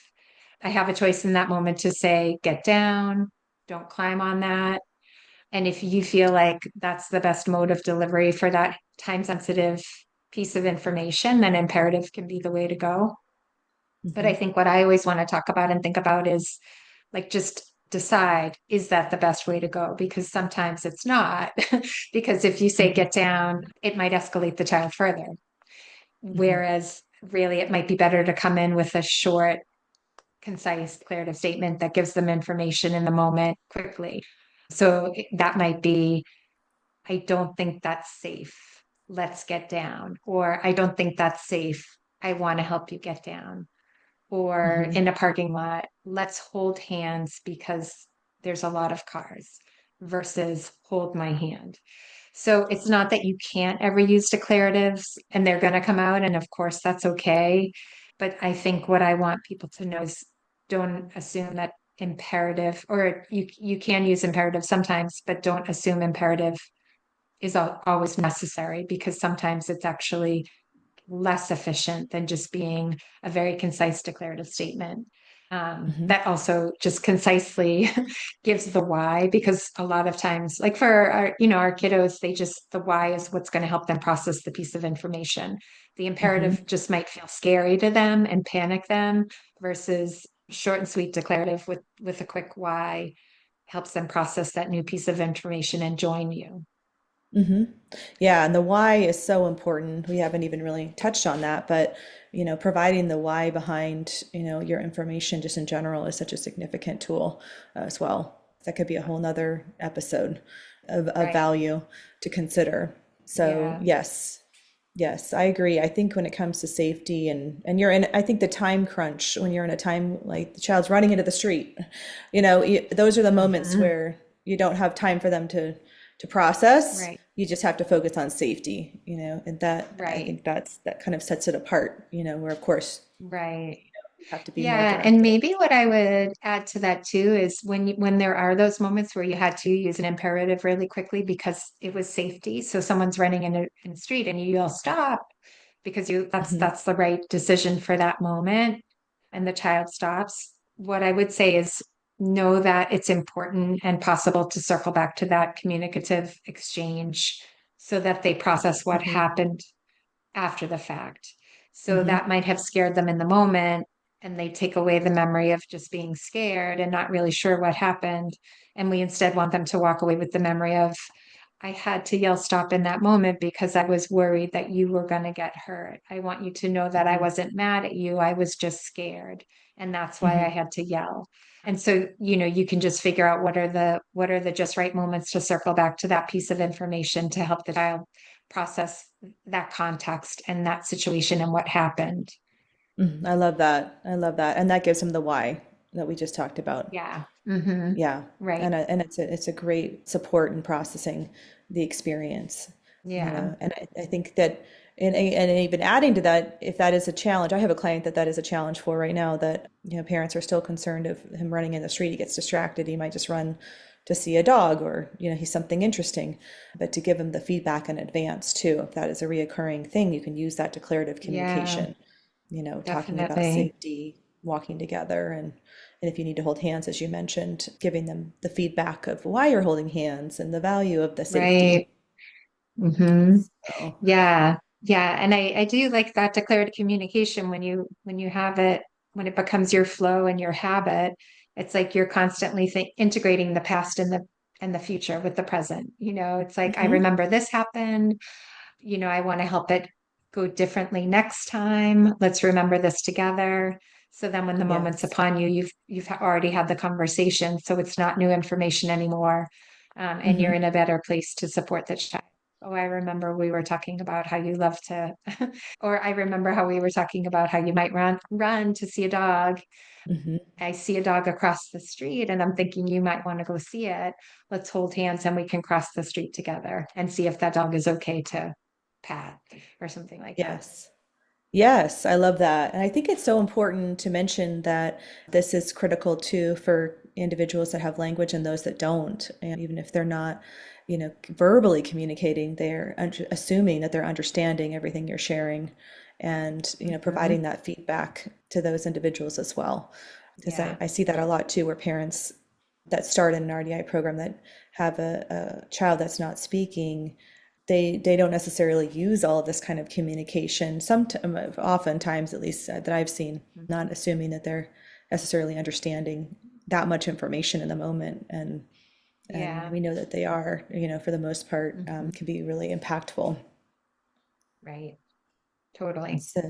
[SPEAKER 2] I have a choice in that moment to say, get down, don't climb on that. And if you feel like that's the best mode of delivery for that time sensitive piece of information, then imperative can be the way to go. But I
[SPEAKER 3] Hmm.
[SPEAKER 2] think what I always want to talk about and think about is like just decide, is that the best way to go? Because sometimes it's not. Because if you say
[SPEAKER 3] Hmm.
[SPEAKER 2] get down, it might escalate the child further.
[SPEAKER 3] Hmm.
[SPEAKER 2] Whereas really it might be better to come in with a short, concise, declarative statement that gives them information in the moment quickly. So that might be, I don't think that's safe. Let's get down. Or I don't think that's safe. I want to help you get down. Or
[SPEAKER 3] Hmm.
[SPEAKER 2] in a parking lot, let's hold hands because there's a lot of cars versus hold my hand. So it's not that you can't ever use declaratives and they're going to come out. And of course, that's okay. But I think what I want people to know is don't assume that imperative, or you can use imperative sometimes, but don't assume imperative is always necessary, because sometimes it's actually less efficient than just being a very concise declarative statement.
[SPEAKER 3] Hmm.
[SPEAKER 2] That also just concisely gives the why, because a lot of times, like for our, our kiddos, the why is what's going to help them process the piece of information. The
[SPEAKER 3] Hmm.
[SPEAKER 2] imperative just might feel scary to them and panic them, versus short and sweet declarative with a quick why helps them process that new piece of information and join you.
[SPEAKER 3] Hmm. Yeah, and the why is so important. We haven't even really touched on that, but providing the why behind, your information just in general is such a significant tool as well. That could be a whole nother episode of
[SPEAKER 2] Right.
[SPEAKER 3] value to consider. So
[SPEAKER 2] Yeah.
[SPEAKER 3] yes, yes, I agree. I think when it comes to safety and you're in, I think the time crunch when you're in a time like the child's running into the street, those are the moments
[SPEAKER 2] Mhm.
[SPEAKER 3] where you don't have time for them to process.
[SPEAKER 2] Right.
[SPEAKER 3] You just have to focus on safety, and that I
[SPEAKER 2] Right.
[SPEAKER 3] think that kind of sets it apart, where of course
[SPEAKER 2] Right.
[SPEAKER 3] you have to be more
[SPEAKER 2] Yeah, and
[SPEAKER 3] directed.
[SPEAKER 2] maybe what I would add to that too is when there are those moments where you had to use an imperative really quickly because it was safety. So someone's running in the street and you yell stop because
[SPEAKER 3] Hmm.
[SPEAKER 2] that's the right decision for that moment, and the child stops. What I would say is know that it's important and possible to circle back to that communicative exchange so that they process what
[SPEAKER 3] Hmm.
[SPEAKER 2] happened after the fact. So
[SPEAKER 3] Hmm.
[SPEAKER 2] that might have scared them in the moment, and they take away the memory of just being scared and not really sure what happened. And we instead want them to walk away with the memory of, I had to yell stop in that moment because I was worried that you were going to get hurt. I want you to know that I
[SPEAKER 3] Hmm.
[SPEAKER 2] wasn't mad at you. I was just scared. And that's why I
[SPEAKER 3] Hmm.
[SPEAKER 2] had to yell. And so, you can just figure out what are the just right moments to circle back to that piece of information to help the child process that context and that situation and what happened.
[SPEAKER 3] I love that. I love that. And that gives them the why that we just talked about.
[SPEAKER 2] Yeah. Mm-hmm.
[SPEAKER 3] Yeah.
[SPEAKER 2] Right.
[SPEAKER 3] And it's a great support in processing the experience,
[SPEAKER 2] Yeah.
[SPEAKER 3] and I think that, and even adding to that, if that is a challenge, I have a client that is a challenge for right now, that, parents are still concerned of him running in the street. He gets distracted. He might just run to see a dog, or, he's something interesting, but to give him the feedback in advance too. If that is a reoccurring thing, you can use that declarative
[SPEAKER 2] Yeah.
[SPEAKER 3] communication, talking about
[SPEAKER 2] Definitely.
[SPEAKER 3] safety, walking together, and if you need to hold hands, as you mentioned, giving them the feedback of why you're holding hands and the value of the safety.
[SPEAKER 2] Right. Mm-hmm.
[SPEAKER 3] So,
[SPEAKER 2] Yeah. Yeah. And I do like that declarative communication when you have it, when it becomes your flow and your habit, it's like you're constantly integrating the past and the future with the present. It's like, I
[SPEAKER 3] mhm,
[SPEAKER 2] remember this happened. I want to help it go differently next time. Let's remember this together. So then when the moment's
[SPEAKER 3] yes.
[SPEAKER 2] upon you, you've already had the conversation. So it's not new information anymore. And you're
[SPEAKER 3] Hmm.
[SPEAKER 2] in a better place to support the child. Oh, I remember we were talking about how you love to, or I remember how we were talking about how you might run to see a dog.
[SPEAKER 3] Hmm.
[SPEAKER 2] I see a dog across the street and I'm thinking you might want to go see it. Let's hold hands and we can cross the street together and see if that dog is okay to pat or something like that.
[SPEAKER 3] Yes. Yes, I love that. And I think it's so important to mention that this is critical too for individuals that have language and those that don't. And even if they're not, verbally communicating, they're assuming that they're understanding everything you're sharing and,
[SPEAKER 2] Mhm.
[SPEAKER 3] providing that feedback to those individuals as well. Because
[SPEAKER 2] Yeah.
[SPEAKER 3] I see that a lot too, where parents that start in an RDI program that have a child that's not speaking, they don't necessarily use all of this kind of communication. Oftentimes, at least that I've seen, not assuming that they're necessarily understanding that much information in the moment, and
[SPEAKER 2] Yeah.
[SPEAKER 3] we know that they are, for the most part,
[SPEAKER 2] Mhm.
[SPEAKER 3] can be really impactful.
[SPEAKER 2] Right. Totally.
[SPEAKER 3] So,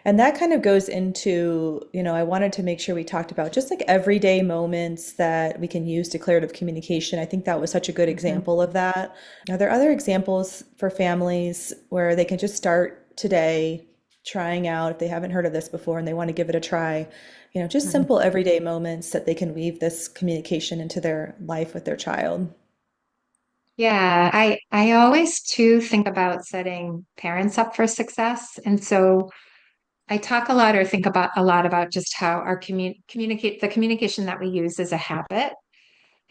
[SPEAKER 3] and that kind of goes into, I wanted to make sure we talked about just like everyday moments that we can use declarative communication. I think that was such a good
[SPEAKER 2] Mhm.
[SPEAKER 3] example of that. Are there other examples for families where they can just start today trying out, if they haven't heard of this before and they want to give it a try, just
[SPEAKER 2] Mhm.
[SPEAKER 3] simple everyday moments that they can weave this communication into their life with their child?
[SPEAKER 2] Yeah, I always too think about setting parents up for success. And so I talk a lot or think about a lot about just how our communicate the communication that we use is a habit.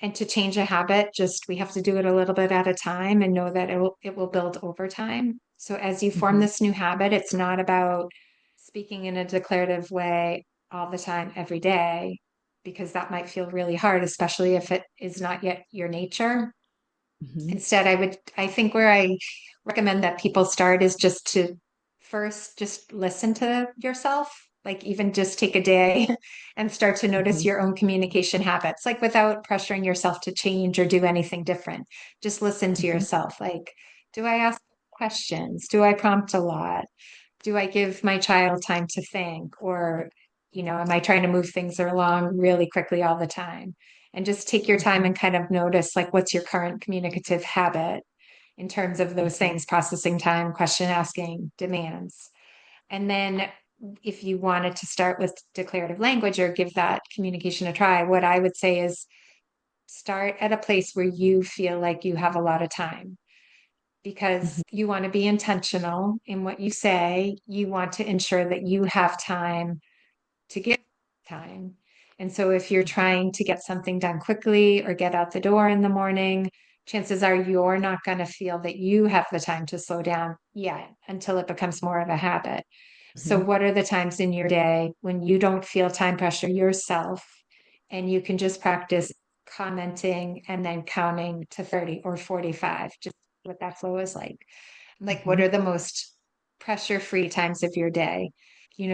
[SPEAKER 2] And to change a habit, just we have to do it a little bit at a time and know that it will build over time. So as you form
[SPEAKER 3] Hmm.
[SPEAKER 2] this new habit, it's not about speaking in a declarative way all the time, every day, because that might feel really hard, especially if it is not yet your nature.
[SPEAKER 3] Hmm.
[SPEAKER 2] Instead, I think where I recommend that people start is just to first just listen to yourself, like even just take a day and start to notice
[SPEAKER 3] Hmm.
[SPEAKER 2] your own communication habits, like without pressuring yourself to change or do anything different. Just listen to
[SPEAKER 3] Hmm.
[SPEAKER 2] yourself. Like, do I ask questions? Do I prompt a lot? Do I give my child time to think? Or, am I trying to move things along really quickly all the time? And just take your time and kind of notice like what's your current communicative habit in terms of those
[SPEAKER 3] Hmm.
[SPEAKER 2] things, processing time, question asking, demands. And then if you wanted to start with declarative language or give that communication a try, what I would say is start at a place where you feel like you have a lot of time because
[SPEAKER 3] Hmm.
[SPEAKER 2] you want to be intentional in what you say. You want to ensure that you have time to give time. And so if you're trying to get something done quickly or get out the door in the morning, chances are you're not going to feel that you have the time to slow down yet until it becomes more of a habit. So,
[SPEAKER 3] Hmm.
[SPEAKER 2] what are the times in your day when you don't feel time pressure yourself and you can just practice commenting and then counting to 30 or 45, just what that flow is like? Like, what
[SPEAKER 3] Hmm.
[SPEAKER 2] are the most pressure free times of your day?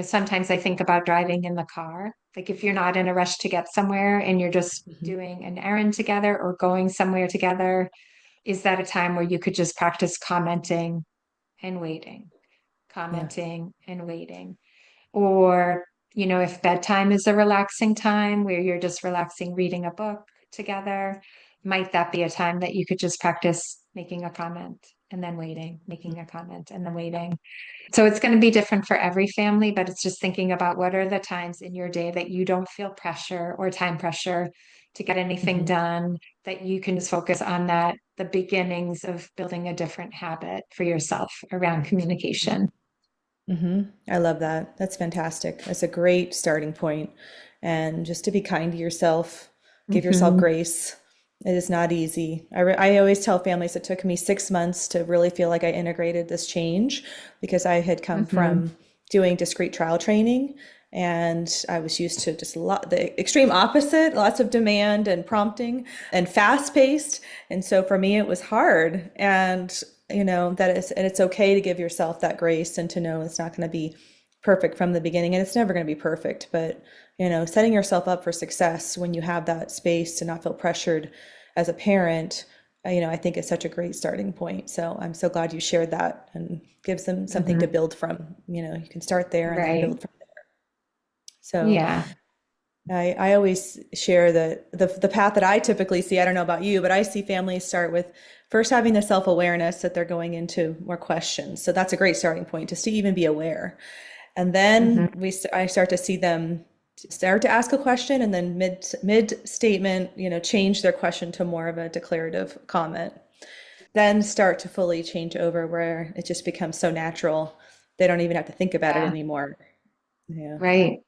[SPEAKER 2] Sometimes I think about driving in the car. Like, if you're not in a rush to get somewhere and you're just
[SPEAKER 3] Hmm.
[SPEAKER 2] doing an errand together or going somewhere together, is that a time where you could just practice commenting and waiting,
[SPEAKER 3] Yeah.
[SPEAKER 2] commenting and waiting? Or, if bedtime is a relaxing time where you're just relaxing, reading a book together, might that be a time that you could just practice making a comment and then waiting, making a comment and then waiting? So it's going to be different for every family, but it's just thinking about what are the times in your day that you don't feel pressure or time pressure to get anything
[SPEAKER 3] Hmm.
[SPEAKER 2] done, that you can just focus on that, the beginnings of building a different habit for yourself around communication.
[SPEAKER 3] Hmm. I love that. That's fantastic. That's a great starting point. And just to be kind to yourself, give yourself
[SPEAKER 2] Mhm.
[SPEAKER 3] grace. It is not easy. I always tell families it took me 6 months to really feel like I integrated this change because I had come
[SPEAKER 2] Mhm.
[SPEAKER 3] from doing discrete trial training and I was used to just the extreme opposite, lots of demand and prompting and fast paced. And so for me, it was hard. And and it's okay to give yourself that grace and to know it's not going to be perfect from the beginning and it's never going to be perfect, but setting yourself up for success when you have that space to not feel pressured as a parent, I think is such a great starting point. So I'm so glad you shared that and gives them something to
[SPEAKER 2] Mhm.
[SPEAKER 3] build from. You can start there and then
[SPEAKER 2] Right.
[SPEAKER 3] build from there. So
[SPEAKER 2] Yeah.
[SPEAKER 3] I always share the path that I typically see. I don't know about you, but I see families start with first having the self-awareness that they're going into more questions. So that's a great starting point, just to even be aware. And then
[SPEAKER 2] Mhm.
[SPEAKER 3] I start to see them start to ask a question and then mid statement, change their question to more of a declarative comment. Then start to fully change over where it just becomes so natural. They don't even have to think about it
[SPEAKER 2] Yeah.
[SPEAKER 3] anymore. Yeah.
[SPEAKER 2] Right.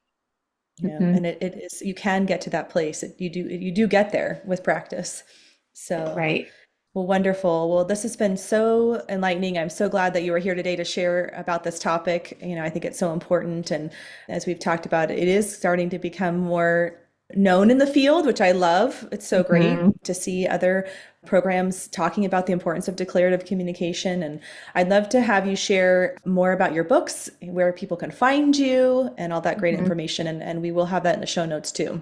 [SPEAKER 2] Mhm.
[SPEAKER 3] And it is, you can get to that place. You do get there with practice. So,
[SPEAKER 2] Right.
[SPEAKER 3] well, wonderful. Well, this has been so enlightening. I'm so glad that you were here today to share about this topic. I think it's so important. And as we've talked about, it is starting to become more known in the field, which I love. It's so great
[SPEAKER 2] Mhm.
[SPEAKER 3] to see other programs talking about the importance of declarative communication. And I'd love to have you share more about your books, where people can find you, and all that great
[SPEAKER 2] Mhm.
[SPEAKER 3] information. And we will have that in the show notes too.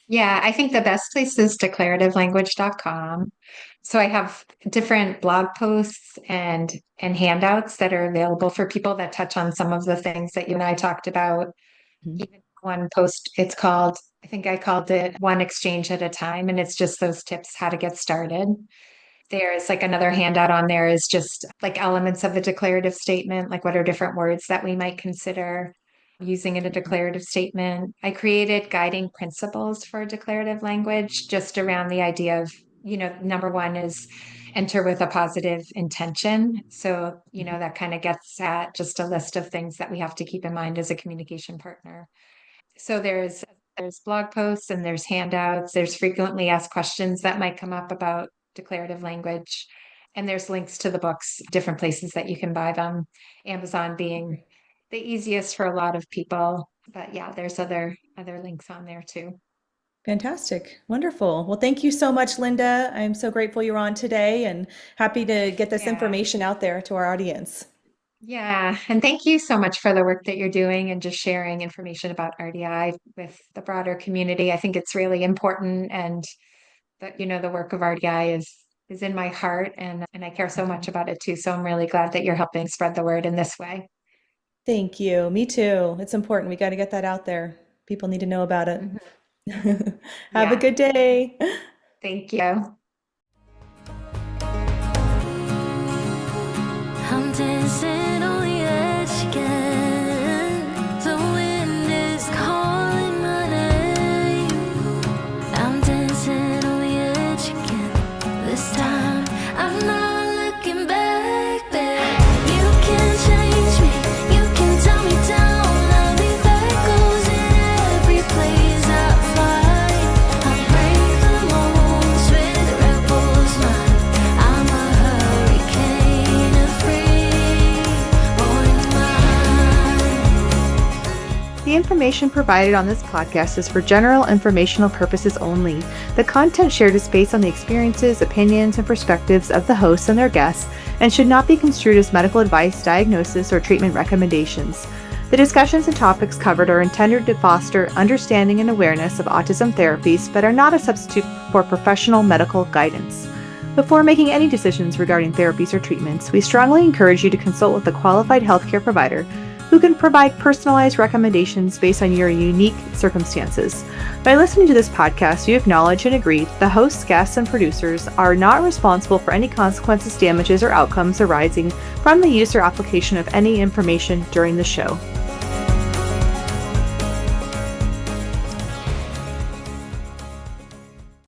[SPEAKER 2] Yeah, I think the best place is declarativelanguage.com. So I have different blog posts and handouts that are available for people that touch on some of the things that you and I talked about.
[SPEAKER 3] Mhm.
[SPEAKER 2] Even one post, it's called, I think I called it One Exchange at a Time, and it's just those tips how to get started. There's like another handout on there is just like elements of a declarative statement, like what are different words that we might consider using in a declarative statement. I created guiding principles for declarative language just around the idea of, number one is enter with a positive intention. So, that kind of gets at just a list of things that we have to keep in mind as a communication partner. So there's blog posts and there's handouts, there's frequently asked questions that might come up about declarative language. And there's links to the books, different places that you can buy them. Amazon being the easiest for a lot of people. But yeah, there's other links on there too.
[SPEAKER 3] Fantastic. Wonderful. Well, thank you so much, Linda. I'm so grateful you're on today and happy to get this
[SPEAKER 2] Yeah.
[SPEAKER 3] information out there to our audience.
[SPEAKER 2] Yeah. And thank you so much for the work that you're doing and just sharing information about RDI with the broader community. I think it's really important, and that the work of RDI is in my heart, and I care so much about it too. So I'm really glad that you're helping spread the word in this way.
[SPEAKER 3] Thank you. Me too. It's important. We got to get that out there. People need to know about it.
[SPEAKER 2] Mhm.
[SPEAKER 3] Have a
[SPEAKER 2] Yeah.
[SPEAKER 3] good day.
[SPEAKER 2] Thank you.
[SPEAKER 4] I'm dancing on the edge again. The wind is calling my name. I'm dancing on the edge again. This time I'm not looking back, babe. You can change me, you can tell me down. I'll leave echoes in every place I find. I break the molds with rebels mind. I'm a hurricane of free, born mind.
[SPEAKER 1] The information provided on this podcast is for general informational purposes only. The content shared is based on the experiences, opinions, and perspectives of the hosts and their guests and should not be construed as medical advice, diagnosis, or treatment recommendations. The discussions and topics covered are intended to foster understanding and awareness of autism therapies, but are not a substitute for professional medical guidance. Before making any decisions regarding therapies or treatments, we strongly encourage you to consult with a qualified healthcare provider who can provide personalized recommendations based on your unique circumstances. By listening to this podcast, you acknowledge and agree that the hosts, guests, and producers are not responsible for any consequences, damages, or outcomes arising from the use or application of any information during the show.